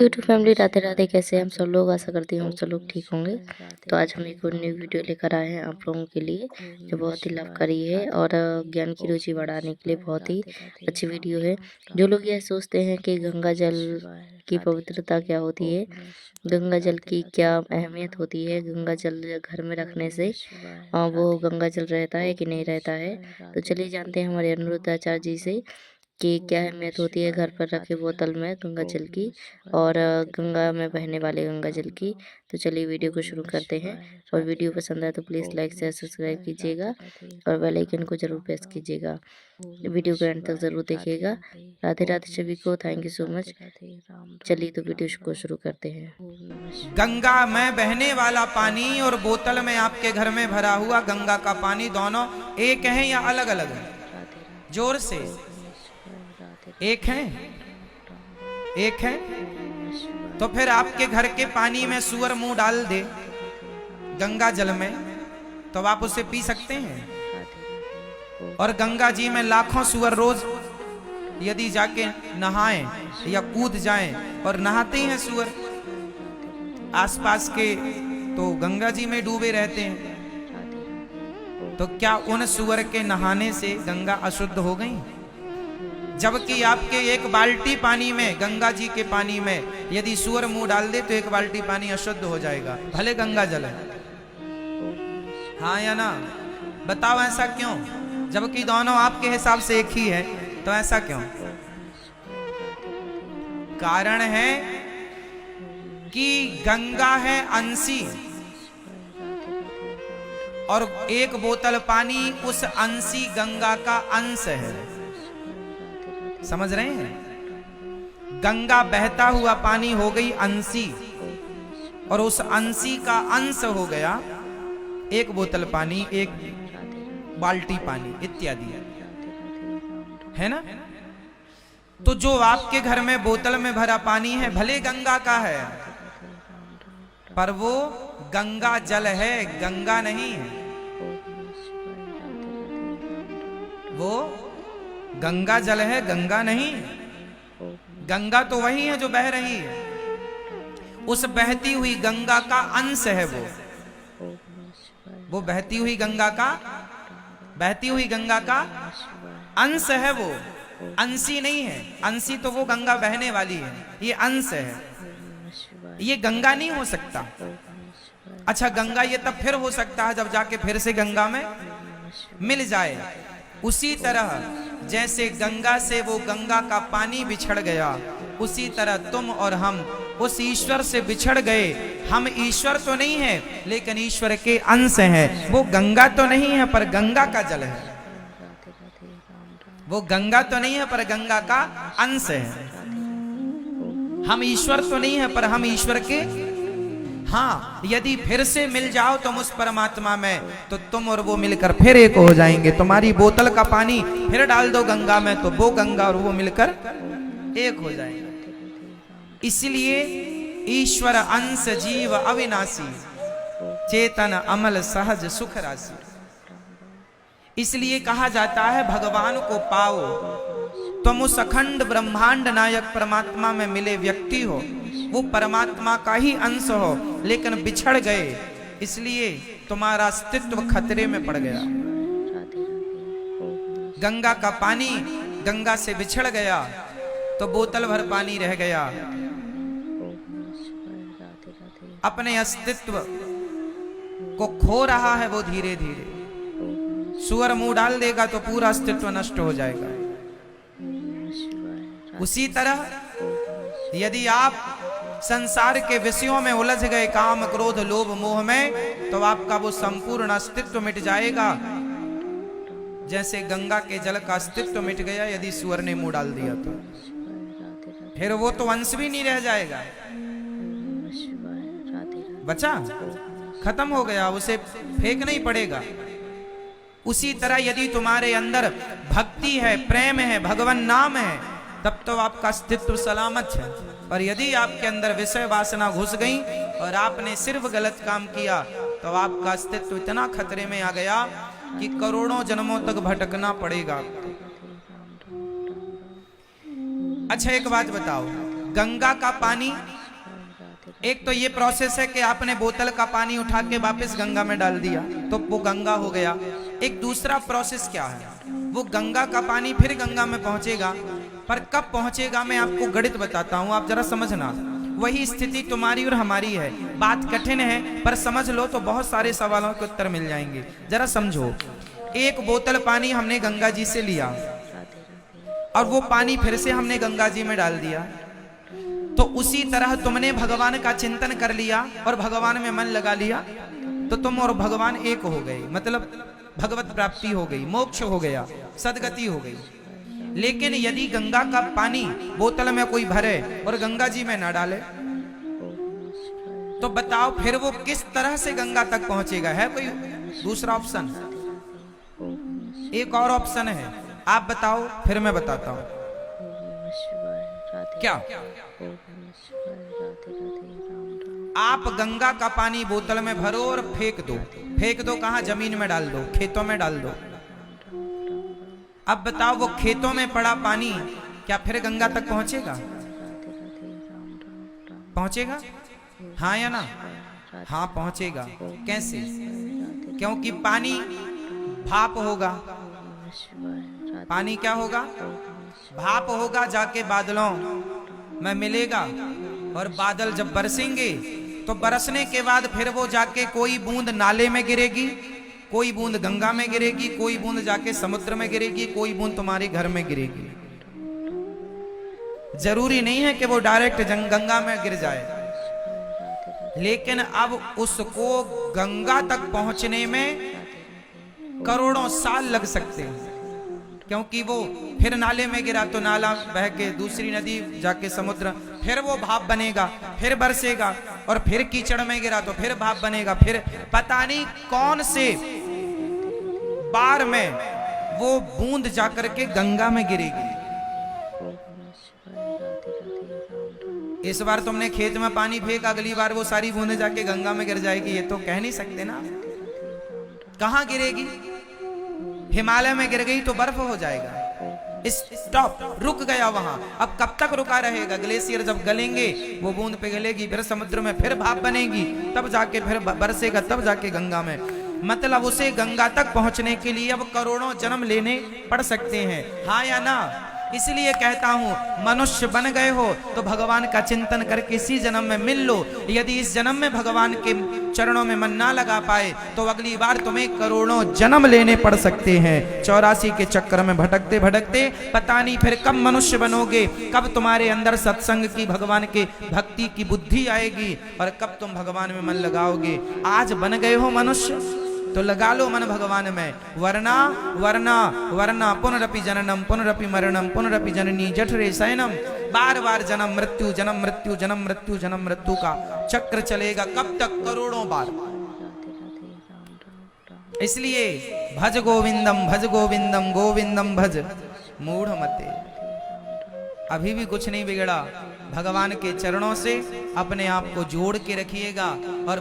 YouTube family Radhe Radhe. कैसे हैं हम सब लोग? आशा करती हूँ हम सब लोग ठीक होंगे। तो आज हम एक न्यू वीडियो लेकर आए हैं आप लोगों के लिए, जो बहुत ही लाभकारी है और ज्ञान की रुचि बढ़ाने के लिए बहुत ही अच्छी वीडियो है। जो लोग यह सोचते हैं कि गंगा जल की पवित्रता क्या होती है, गंगा जल की क्या अहमियत होती है, गंगा जल घर में रखने से वो गंगा जल रहता है कि नहीं रहता है, तो चलिए जानते हैं हमारे अनिरुद्धाचार्य जी से कि क्या अहमियत होती है घर पर रखे बोतल में गंगा जल की और गंगा में बहने वाले गंगा जल की। तो चलिए वीडियो को शुरू करते हैं। और वीडियो पसंद आए तो प्लीज़ लाइक शेयर सब्सक्राइब कीजिएगा और बेल आइकन को जरूर प्रेस कीजिएगा। वीडियो को एंड तक ज़रूर देखिएगा। राधे राधे सभी को, थैंक यू सो मच। चलिए तो वीडियो को शुरू करते हैं। गंगा में बहने वाला पानी और बोतल में आपके घर में भरा हुआ गंगा का पानी दोनों एक हैं या अलग अलग हैं? जोर से। एक है, एक है। तो फिर आपके घर के पानी में सुअर मुंह डाल दे गंगा जल में, तो आप उसे पी सकते हैं। और गंगा जी में लाखों सुअर रोज यदि जाके नहाएं या कूद जाएं, और नहाते हैं सुअर आसपास के, तो गंगा जी में डूबे रहते हैं, तो क्या उन सुअर के नहाने से गंगा अशुद्ध हो गई? जबकि आपके एक बाल्टी पानी में, गंगा जी के पानी में यदि सुअर मुंह डाल दे तो एक बाल्टी पानी अशुद्ध हो जाएगा, भले गंगा जल है। हाँ या ना? बताओ ऐसा क्यों? जबकि दोनों आपके हिसाब से एक ही है, तो ऐसा क्यों? कारण है कि गंगा है अंशी और एक बोतल पानी उस अंशी गंगा का अंश है। समझ रहे हैं? गंगा बहता हुआ पानी हो गई अंशी और उस अंशी का अंश हो गया एक बोतल पानी, एक बाल्टी पानी इत्यादि, है ना? तो जो आपके घर में बोतल में भरा पानी है भले गंगा का है, पर वो गंगा जल है, गंगा नहीं है। वो गंगा जल है, गंगा नहीं। गंगा तो वही है जो बह रही है, उस बहती हुई गंगा का अंश है वो बहती हुई गंगा का, बहती हुई गंगा का अंश है वो, अंशी नहीं है। अंशी तो वो गंगा बहने वाली है, ये अंश है, ये गंगा नहीं हो सकता। अच्छा, गंगा ये तब फिर हो सकता है जब जाके फिर से गंगा में मिल जाए। उसी तरह जैसे गंगा से वो गंगा का पानी बिछड़ गया, उसी तरह तुम और हम उस ईश्वर से बिछड़ गए। हम ईश्वर तो नहीं है लेकिन ईश्वर के अंश हैं। वो गंगा तो नहीं है पर गंगा का जल है, वो गंगा तो नहीं है पर गंगा का अंश है। हम ईश्वर तो नहीं है पर हम ईश्वर के, हाँ, यदि फिर से मिल जाओ तुम उस परमात्मा में, तो तुम और वो मिलकर फिर एक हो जाएंगे। तुम्हारी बोतल का पानी फिर डाल दो गंगा में, तो वो गंगा और वो मिलकर एक हो जाएंगे। इसलिए ईश्वर अंश जीव अविनाशी, चेतन अमल सहज सुख राशि। इसलिए कहा जाता है भगवान को पाओ, तुम उस अखंड ब्रह्मांड नायक परमात्मा में मिले व्यक्ति हो, वो परमात्मा का ही अंश हो, लेकिन बिछड़ गए, इसलिए तुम्हारा अस्तित्व खतरे में पड़ गया। गंगा का पानी गंगा से बिछड़ गया तो बोतल भर पानी रह गया, अपने अस्तित्व को खो रहा है वो धीरे धीरे। सुअर मुंह डाल देगा तो पूरा अस्तित्व नष्ट हो जाएगा। उसी तरह यदि आप संसार के विषयों में उलझ गए, काम क्रोध लोभ मोह में, तो आपका वो संपूर्ण अस्तित्व मिट जाएगा, जैसे गंगा के जल का अस्तित्व मिट गया यदि सुअर ने मुंह डाल दिया तो। फिर वो तो अंश भी नहीं रह जाएगा, बचा, खत्म हो गया, उसे फेंकना ही पड़ेगा। उसी तरह यदि तुम्हारे अंदर भक्ति है, प्रेम है, भगवान नाम है, तब तो आपका अस्तित्व सलामत है। और यदि आपके अंदर विषय वासना घुस गई और आपने सिर्फ गलत काम किया, तो आपका अस्तित्व इतना खतरे में आ गया कि करोड़ों जन्मों तक भटकना पड़ेगा। अच्छा, एक बात बताओ, गंगा का पानी, एक तो ये प्रोसेस है कि आपने बोतल का पानी उठा के वापस गंगा में डाल दिया तो वो गंगा हो गया। एक दूसरा प्रोसेस क्या है, वो गंगा का पानी फिर गंगा में पहुंचेगा, पर कब पहुंचेगा मैं आपको गणित बताता हूं, आप जरा समझना। वही स्थिति तुम्हारी और हमारी है। बात कठिन है पर समझ लो तो बहुत सारे सवालों के उत्तर मिल जाएंगे। जरा समझो, एक बोतल पानी हमने गंगा जी से लिया और वो पानी फिर से हमने गंगा जी में डाल दिया, तो उसी तरह तुमने भगवान का चिंतन कर लिया और भगवान में मन लगा लिया तो तुम और भगवान एक हो गए, मतलब भगवत प्राप्ति हो गई, मोक्ष हो गया, सदगति हो गई। लेकिन यदि गंगा का पानी बोतल में कोई भरे और गंगा जी में ना डाले तो बताओ फिर वो किस तरह से गंगा तक पहुंचेगा? है कोई दूसरा ऑप्शन? एक और ऑप्शन है, आप बताओ फिर मैं बताता हूं। क्या आप गंगा का पानी बोतल में भरो और फेंक दो, फेंक दो कहां? जमीन में डाल दो, खेतों में डाल दो। अब बताओ वो खेतों में पड़ा पानी क्या फिर गंगा तक पहुंचेगा? पहुंचेगा? हाँ या ना? हाँ पहुंचेगा। कैसे? क्योंकि पानी भाप होगा। पानी क्या होगा? भाप होगा, जाके बादलों में मिलेगा और बादल जब बरसेंगे तो बरसने के बाद फिर वो जाके कोई बूंद नाले में गिरेगी, कोई बूंद गंगा में गिरेगी, कोई बूंद जाके समुद्र में गिरेगी, कोई बूंद तुम्हारे घर में गिरेगी। जरूरी नहीं है कि वो डायरेक्ट गंगा में गिर जाए, लेकिन अब उसको गंगा तक पहुंचने में करोड़ों साल लग सकते हैं, क्योंकि वो फिर नाले में गिरा तो नाला बह के दूसरी नदी जाके समुद्र, फिर वो भाप बनेगा, फिर बरसेगा, और फिर कीचड़ में गिरा तो फिर भाप बनेगा, फिर पता नहीं कौन से बार में वो बूंद जाकर के गंगा में गिरेगी। इस बार तुमने खेत में पानी फेंक, अगली बार वो सारी बूंदें जाके गंगा में गिर जाएगी, ये तो कह नहीं सकते ना। कहां गिरेगी? हिमालय में गिर गई तो बर्फ हो जाएगा, स्टॉप, रुक गया वहां। अब कब तक रुका रहेगा? ग्लेशियर जब गलेंगे वो बूंद पिघलेगी, फिर समुद्र में फिर भाप बनेगी, तब जाके फिर बरसेगा, तब जाके गंगा में। मतलब उसे गंगा तक पहुंचने के लिए अब करोड़ों जन्म लेने पड़ सकते हैं। हाँ या ना? इसलिए कहता हूं मनुष्य बन गए हो तो भगवान का चिंतन करके इसी जन्म में मिल लो। यदि इस जन्म में भगवान के चरणों में मन ना लगा पाए तो अगली बार तुम्हें करोड़ों जन्म लेने पड़ सकते हैं। 84 के चक्कर में भटकते भटकते पता नहीं फिर कब मनुष्य बनोगे, कब तुम्हारे अंदर सत्संग की, भगवान के भक्ति की बुद्धि आएगी और कब तुम भगवान में मन लगाओगे। आज बन गए हो मनुष्य तो लगा लो मन भगवान में, वरना वरना वरना पुनरपि जननम पुनरपि मरणम पुनरपि जननी जठरे शयनम। बार बार जन्म मृत्यु, जन्म मृत्यु, जन्म मृत्यु, जन्म मृत्यु का चक्र चलेगा। कब तक? करोड़ों बार। इसलिए भज गोविंदम, भज गोविंदम, गोविंदम भज मूढ़ मते। अभी भी कुछ नहीं बिगड़ा, भगवान के चरणों से अपने आप को जोड़ के रखिएगा और